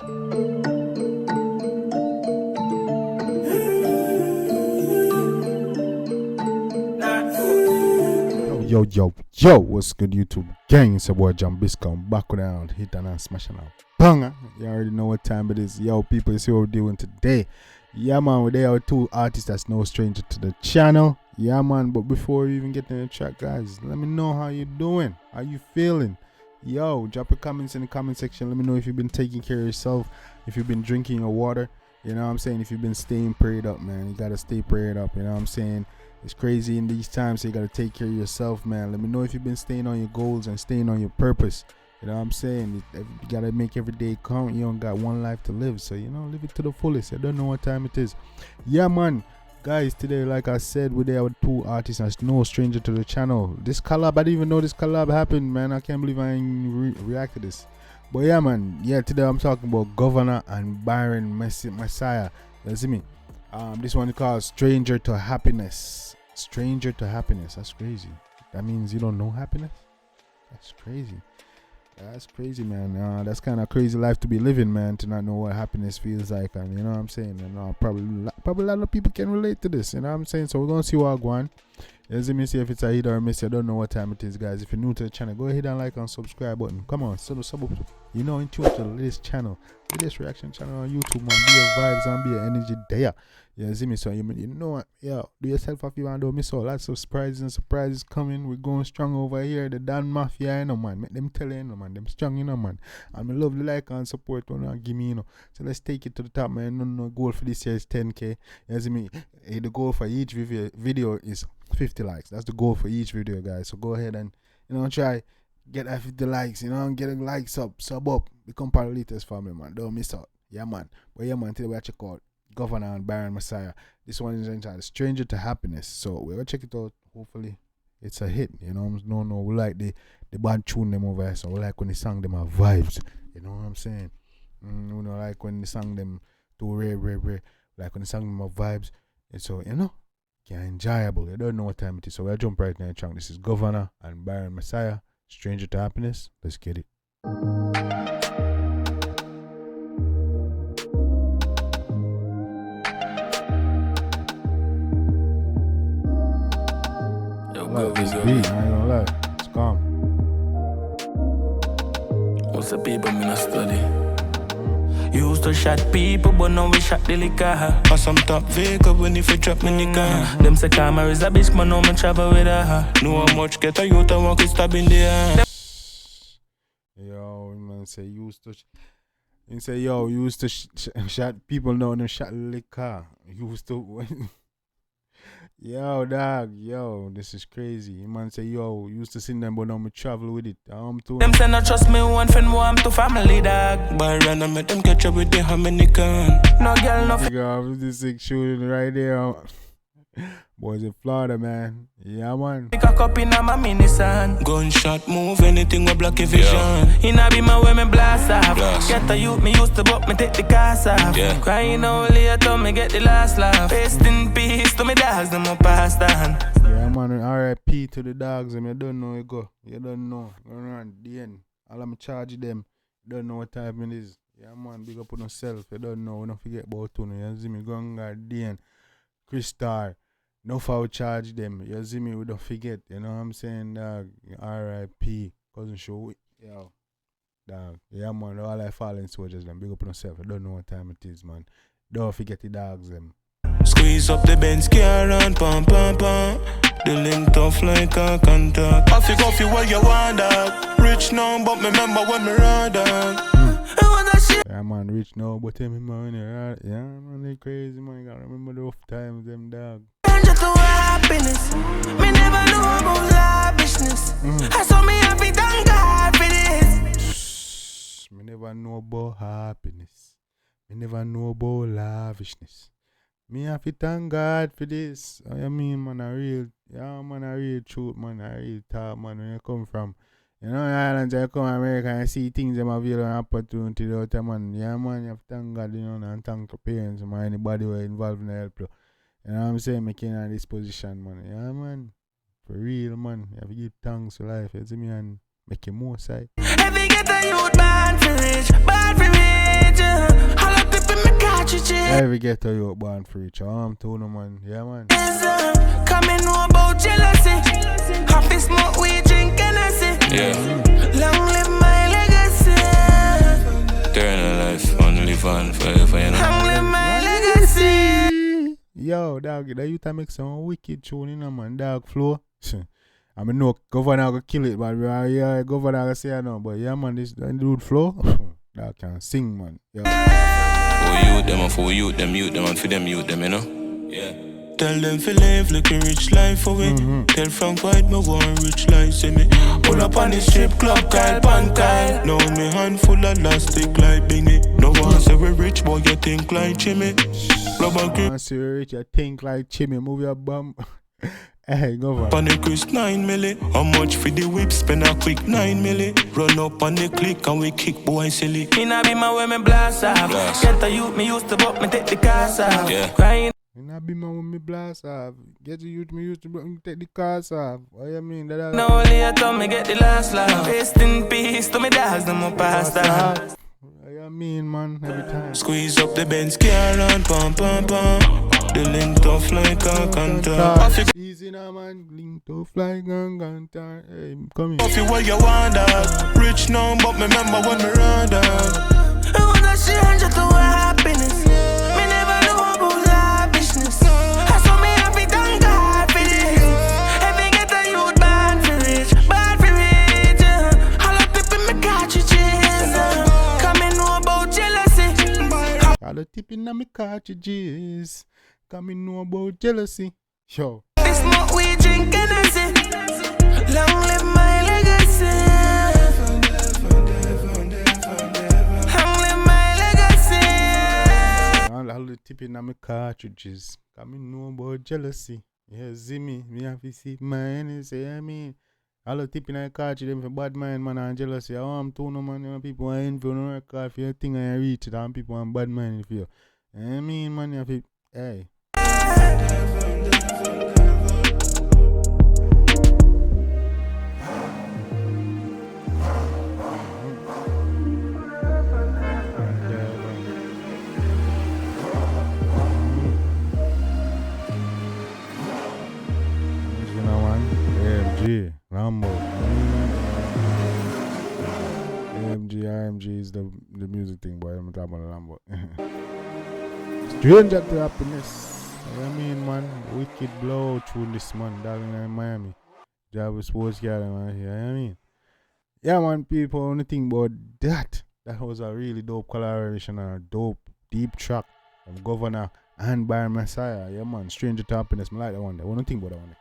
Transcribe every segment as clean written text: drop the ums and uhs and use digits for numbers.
Yo, what's good, YouTube gang? It's your boy Jambisco. I'm back around, hitting and smashing out. Banger! You already know what time it is. Yo, people, you see what we're doing today. Yeah, man, we're there with two artists that's no stranger to the channel. Yeah, man, but before we even get in the track, guys, let me know how you doing. How you feeling? Yo, drop your comments in the comment section. Let me know if you've been taking care of yourself, if you've been drinking your water. You know what I'm saying? If you've been staying prayed up, man. You gotta stay prayed up, you know what I'm saying? It's crazy in these times, so you gotta take care of yourself, man. Let me know if you've been staying on your goals and staying on your purpose. You know what I'm saying? You gotta make every day count. You don't got one life to live, so you know, live it to the fullest. I don't know what time it is. Yeah, man. Guys, today, like I said, we're there with two artists and it's no stranger to the channel. This collab, I didn't even know this collab happened, man. I can't believe I ain't react to this. But yeah, man. Yeah, today I'm talking about Govana and Byron Messia. You see me? This one is called Stranger to Happiness. Stranger to Happiness. That's crazy. That means you don't know happiness? That's crazy. That's crazy, man. That's kind of crazy life to be living, man, to not know what happiness feels like. And you know what I'm saying? And probably a lot of people can relate to this. You know what I'm saying? So we're going to see what go on. Let me see if it's a hit or a miss. I don't know what time it is, guys. If you're new to the channel, go ahead and like and subscribe button. Come on, sub up. You know, in tune to the latest channel, latest reaction channel on YouTube, man. Be your vibes and be your energy there. You see me? So you know what? Yo, do yourself a favor and don't miss out. Lots of surprises coming. We're going strong over here. The Dan Mafia, you know, man. Make them tell you know, man. Them strong, you know, man. And I love the like and support when give me, you know. So let's take it to the top, man. No goal for this year is 10K. You see me? The goal for each video is 50 likes. That's the goal for each video, guys. So go ahead and, you know, try get that 50 likes, you know, and get the likes up, sub up, become part of the latest family, man. Don't miss out. Yeah, man. But yeah, man, today we check out Govana and Byron Messia. This one is entitled Stranger to Happiness. So we're gonna check it out. Hopefully it's a hit. You know, no, we like the band tune them over here. So we like when the song them have vibes. You know what I'm saying? We don't like when the song them too rare. Like when the song them have vibes. And so, you know, enjoyable. You don't know what time it is. So we'll jump right now in the track. This is Govana and Byron Messia, Stranger to Happiness. Let's get it. Like this beat, I ain't gonna lie. It's calm. What's the people in a study? Used to shot people, but now we shot the liquor. Or some top vehicle when if you drop me in the car. Them say karma is a bitch, but now me travel with her. Know how much get a youth and walk it stab in the air. Yo, man say used to shot people, now them shot liquor. Used to Yo, dog, yo, this is crazy. Man say, yo, used to sing them, but now me travel with it. Them say not trust me, one friend, one to family, dog. But run and make them catch up with the Dominican. No girl, no girl, this sick shooting right there. Boys in Florida, man. Yeah, man. Pick a cup in my mini son. Gunshot move, anything with block vision. In a be my women blast off. Get a youth, me used to book, me take the cars off. Crying out later, me get the last laugh. Rest in peace to me dogs, them a past on. Yeah, man, RIP to the dogs, them. You don't know you go. You don't know. Run around the end. All I'm charge them. You don't know what time it is. Yeah, man, big up on yourself. You don't know. We don't forget about you. You see me going at the end. Crystal. No foul charge them. You see me, we don't forget. You know what I'm saying, dog? RIP. Cousin show. Yo. Dog. Yeah, man. All I fallen soldiers, them. Big up on yourself. I don't know what time it is, man. Don't forget the dogs, them. Squeeze up the Benz, car and pam. The link tough like a contact. I figure off you where you want, dog. Rich now, but me remember when me ride, dog. Yeah, man. Rich now, but tell me, man. Yeah, man. They crazy, man. You gotta remember the rough times, them, dog. To happiness. Me never know about lavishness. I saw me happy, thank God for this. Me never know about happiness. Me never know about lavishness. Me happy, thank God for this. I mean, man, a real truth, man, a real talk, man, where you come from. You know, islands, you come to America and see things them available and opportunity out there, man. Yeah, man, you have to thank God, you know, and thank your parents, man, anybody who are involved in the help you. You know what I'm saying? Making in this position, man. Yeah, man. For real, man. You have to give thanks to life. You see me and make it more side. Every get a youth bad for rich, bad for rich. Every ghetto you born for each to no man. Yeah, man. Coming know about jealousy. Happy smoke, we drink Hennessy. Yeah. Long live my legacy. Eternal life, only live on forever, you know. Long live my legacy. Yo, dog, that you to make some wicked tune, you know, man. Dog flow. I mean, no, Govana go kill it, but yeah, Govana go say no, but yeah, man, this dude flow. Dog can sing, man. Yeah. For you them, and for them, you know. Yeah. Tell them for live like a rich life for me. Tell Frank White me want rich life, see me. Pull up on the strip club, Kyle pan Kyle. Now me hand full of elastic like Bingy. No one say we rich, boy, you think like Jimmy. Rubber grip. No one say we rich, you think like Jimmy. Move your bum. Hey, go on. On the Chris 9 milli. How much for the whip? Spend a quick 9 milli. Run up on the click and we kick boy silly. Inna be my way me blast off. Get a youth me used to but me take the cars off. Crying. Inna be my way me blast off. Get a youth me used to but me take the cars off. What you mean? No only I told me get the last laugh. Rest in peace to me dogs no more past that. What you mean, man? Every time. Squeeze up the Benz car and pam pam pam. The link tough like a cantar. Easy now, man. Link tough like a cantar. Hey, I'm coming. If you what you want that. Rich now, but remember when me run that. I wanna change to happiness. Me never know about life business. I saw me happy, thank God for this. Every get a youth bad for rich. Bad for rich. All up tip in my cartridges. Coming know about jealousy. All the tip in my cartridges. Coming know about jealousy. Yo. This smoke we drink Hennessy. Long live my legacy. Long live my legacy. All the tip in my cartridges. Coming know about jealousy. Yeah, see me have to see my Hennessy. I mean, all the tip in my cartridge them for bad mind, man, and jealousy. I'm too no man, you know, people are in for no record for your thing and you reach it, and people are bad mind for you. I mean, man, you have to, hey. AMG, Rambo. AMG, RMG is the music thing, boy. I'm talking about Rambo. Stranger to happiness. I mean, man, wicked blow through this man, darling, in Miami. Jambisco sports guy, man. You know what I mean? Yeah, man, people, only think about that. That was a really dope collaboration and a dope, deep track from Govana and Byron Messia. Yeah, man, Stranger to Happiness. I like that one. I want to think about that one.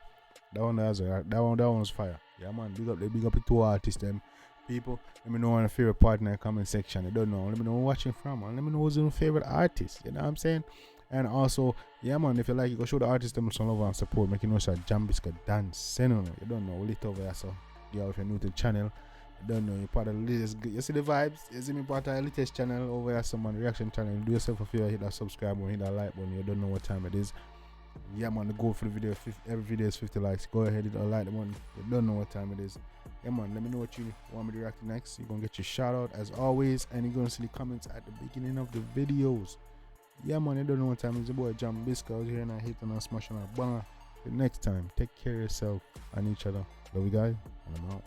That one was fire. Yeah, man, big up the two artists, them people. Let me know on a favorite partner in the comment section. I don't know. Let me know where you're watching from. And let me know who's your favorite artist. You know what I'm saying? And also, yeah, man, if you like, you go show the artist them some love and support. Make you know so Jambisco dance. You don't know, we lit over here. So, yeah, if you're new to the channel, you don't know, you're part of the latest. You see the vibes? You see me part of the latest channel over here, someone reaction channel. Do yourself a favor, hit that subscribe button, hit that like button. You don't know what time it is. Yeah, man, go for the video. Every video is 50 likes. Go ahead, hit a like the one. You don't know what time it is. Yeah, man, let me know what you want me to react to next. You're gonna get your shout out as always, and you're gonna see the comments at the beginning of the videos. Yeah, man, you don't know what time it is. Your boy Jambisco out here, and I hit and I smash on a banger. Till next time, take care of yourself and each other. Love you guys, and I'm out.